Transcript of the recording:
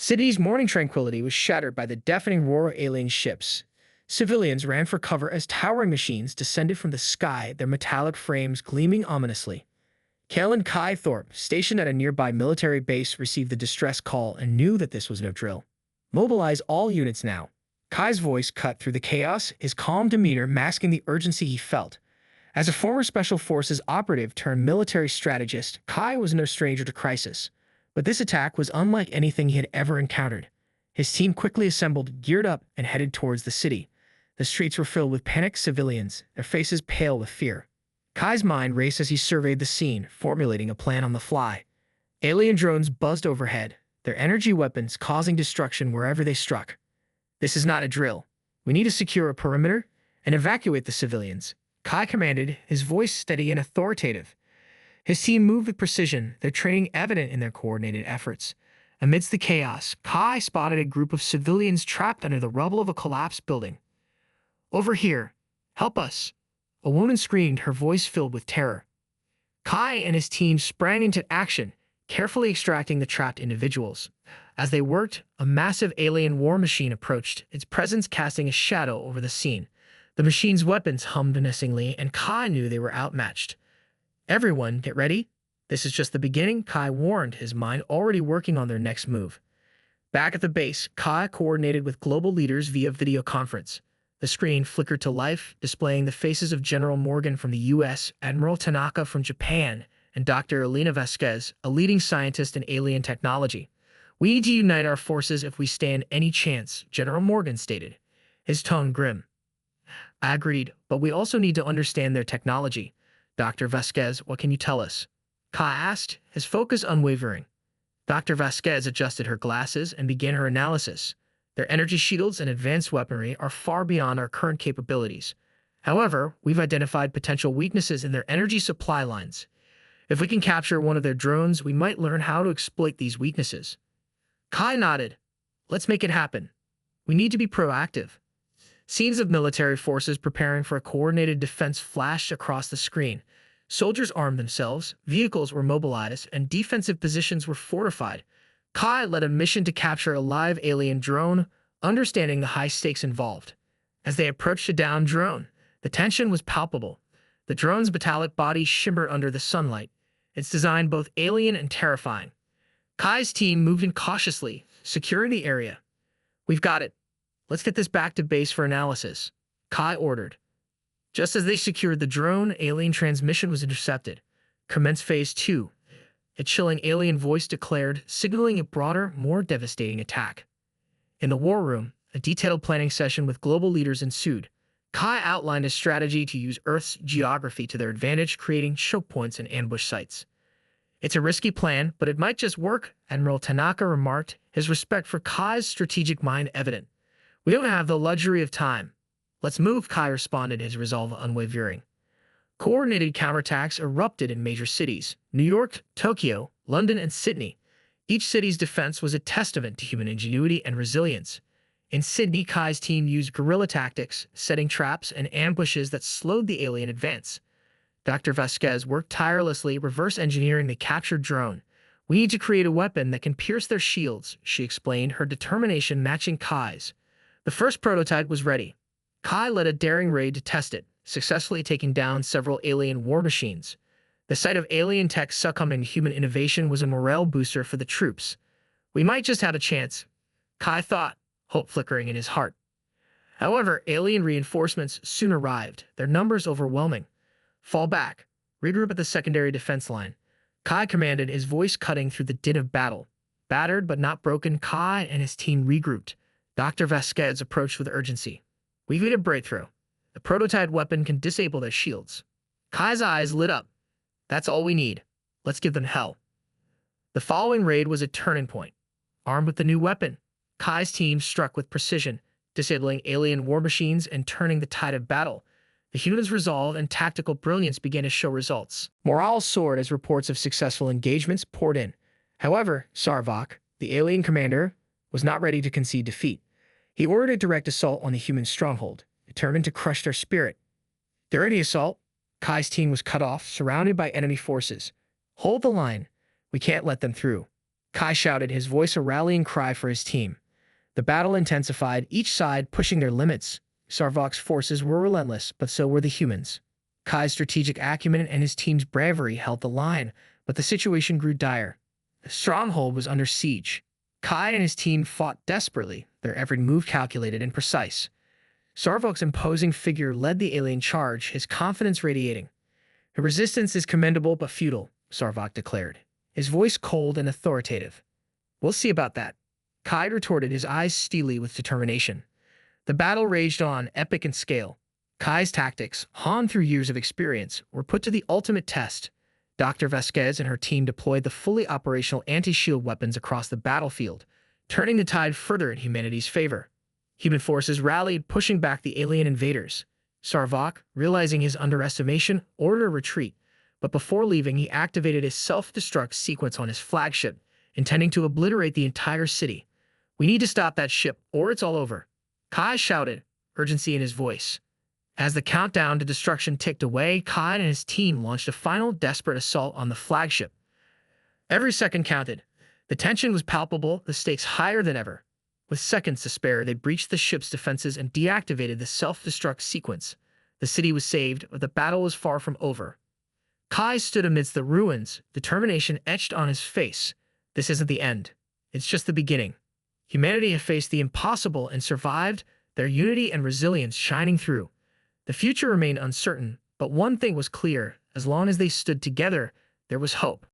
City's morning tranquility was shattered by the deafening roar of alien ships. Civilians ran for cover as towering machines descended from the sky, their metallic frames gleaming ominously. Kaelan Thorpe, stationed at a nearby military base, received the distress call and knew that this was no drill. Mobilize all units now. Kai's voice cut through the chaos, his calm demeanor masking the urgency he felt. As a former Special Forces operative turned military strategist, Kai was no stranger to crisis. But this attack was unlike anything he had ever encountered. His team quickly assembled, geared up, and headed towards the city. The streets were filled with panicked civilians, their faces pale with fear. Kai's mind raced as he surveyed the scene, formulating a plan on the fly. Alien drones buzzed overhead, their energy weapons causing destruction wherever they struck. This is not a drill. We need to secure a perimeter and evacuate the civilians, Kai commanded, his voice steady and authoritative. His team moved with precision, their training evident in their coordinated efforts. Amidst the chaos, Kai spotted a group of civilians trapped under the rubble of a collapsed building. "Over here! Help us!" A woman screamed, her voice filled with terror. Kai and his team sprang into action, carefully extracting the trapped individuals. As they worked, a massive alien war machine approached, its presence casting a shadow over the scene. The machine's weapons hummed menacingly, and Kai knew they were outmatched. "Everyone, get ready. This is just the beginning," Kai warned, his mind already working on their next move. Back at the base, Kai coordinated with global leaders via video conference. The screen flickered to life, displaying the faces of General Morgan from the US, Admiral Tanaka from Japan, and Dr. Elena Vasquez, a leading scientist in alien technology. "We need to unite our forces if we stand any chance," General Morgan stated, his tone grim. "I agreed, but we also need to understand their technology. Dr. Vasquez, what can you tell us?" Kai asked, his focus unwavering. Dr. Vasquez adjusted her glasses and began her analysis. "Their energy shields and advanced weaponry are far beyond our current capabilities. However, we've identified potential weaknesses in their energy supply lines. If we can capture one of their drones, we might learn how to exploit these weaknesses." Kai nodded. "Let's make it happen. We need to be proactive." Scenes of military forces preparing for a coordinated defense flashed across the screen. Soldiers armed themselves, vehicles were mobilized, and defensive positions were fortified. Kai led a mission to capture a live alien drone, understanding the high stakes involved. As they approached a downed drone, the tension was palpable. The drone's metallic body shimmered under the sunlight, its design both alien and terrifying. Kai's team moved in cautiously, securing the area. "We've got it. Let's get this back to base for analysis," Kai ordered. Just as they secured the drone, alien transmission was intercepted. "Commence Phase 2. A chilling alien voice declared, signaling a broader, more devastating attack. In the war room, a detailed planning session with global leaders ensued. Kai outlined a strategy to use Earth's geography to their advantage, creating choke points and ambush sites. "It's a risky plan, but it might just work," Admiral Tanaka remarked, his respect for Kai's strategic mind evident. "We don't have the luxury of time. Let's move," Kai responded, his resolve unwavering. Coordinated counterattacks erupted in major cities: New York, Tokyo, London, and Sydney. Each city's defense was a testament to human ingenuity and resilience. In Sydney, Kai's team used guerrilla tactics, setting traps and ambushes that slowed the alien advance. Dr. Vasquez worked tirelessly, reverse engineering the captured drone. "We need to create a weapon that can pierce their shields," she explained, her determination matching Kai's. The first prototype was ready. Kai led a daring raid to test it, successfully taking down several alien war machines. The sight of alien tech succumbing to human innovation was a morale booster for the troops. "We might just have a chance," Kai thought, hope flickering in his heart. However, alien reinforcements soon arrived, their numbers overwhelming. "Fall back. Regroup at the secondary defense line," Kai commanded, his voice cutting through the din of battle. Battered but not broken, Kai and his team regrouped. Dr. Vasquez approached with urgency. "We've made a breakthrough. The prototype weapon can disable their shields." Kai's eyes lit up. "That's all we need. Let's give them hell." The following raid was a turning point. Armed with the new weapon, Kai's team struck with precision, disabling alien war machines and turning the tide of battle. The humans' resolve and tactical brilliance began to show results. Morale soared as reports of successful engagements poured in. However, Sarvok, the alien commander, was not ready to concede defeat. He ordered a direct assault on the human stronghold, determined to crush their spirit. During the assault, Kai's team was cut off, surrounded by enemy forces. "Hold the line. We can't let them through," Kai shouted, his voice a rallying cry for his team. The battle intensified, each side pushing their limits. Sarvok's forces were relentless, but so were the humans. Kai's strategic acumen and his team's bravery held the line, but the situation grew dire. The stronghold was under siege. Kai and his team fought desperately, their every move calculated and precise. Sarvok's imposing figure led the alien charge, his confidence radiating. "The resistance is commendable but futile," Sarvok declared, his voice cold and authoritative. "We'll see about that," Kai retorted, his eyes steely with determination. The battle raged on, epic in scale. Kai's tactics, honed through years of experience, were put to the ultimate test. Dr. Vasquez and her team deployed the fully operational anti-shield weapons across the battlefield, turning the tide further in humanity's favor. Human forces rallied, pushing back the alien invaders. Sarvok, realizing his underestimation, ordered a retreat, but before leaving he activated his self-destruct sequence on his flagship, intending to obliterate the entire city. "We need to stop that ship, or it's all over," Kai shouted, urgency in his voice. As the countdown to destruction ticked away, Kai and his team launched a final desperate assault on the flagship. Every second counted. The tension was palpable, the stakes higher than ever. With seconds to spare, they breached the ship's defenses and deactivated the self-destruct sequence. The city was saved, but the battle was far from over. Kai stood amidst the ruins, determination etched on his face. This isn't the end. It's just the beginning. Humanity had faced the impossible and survived, their unity and resilience shining through. The future remained uncertain, but one thing was clear: as long as they stood together, there was hope.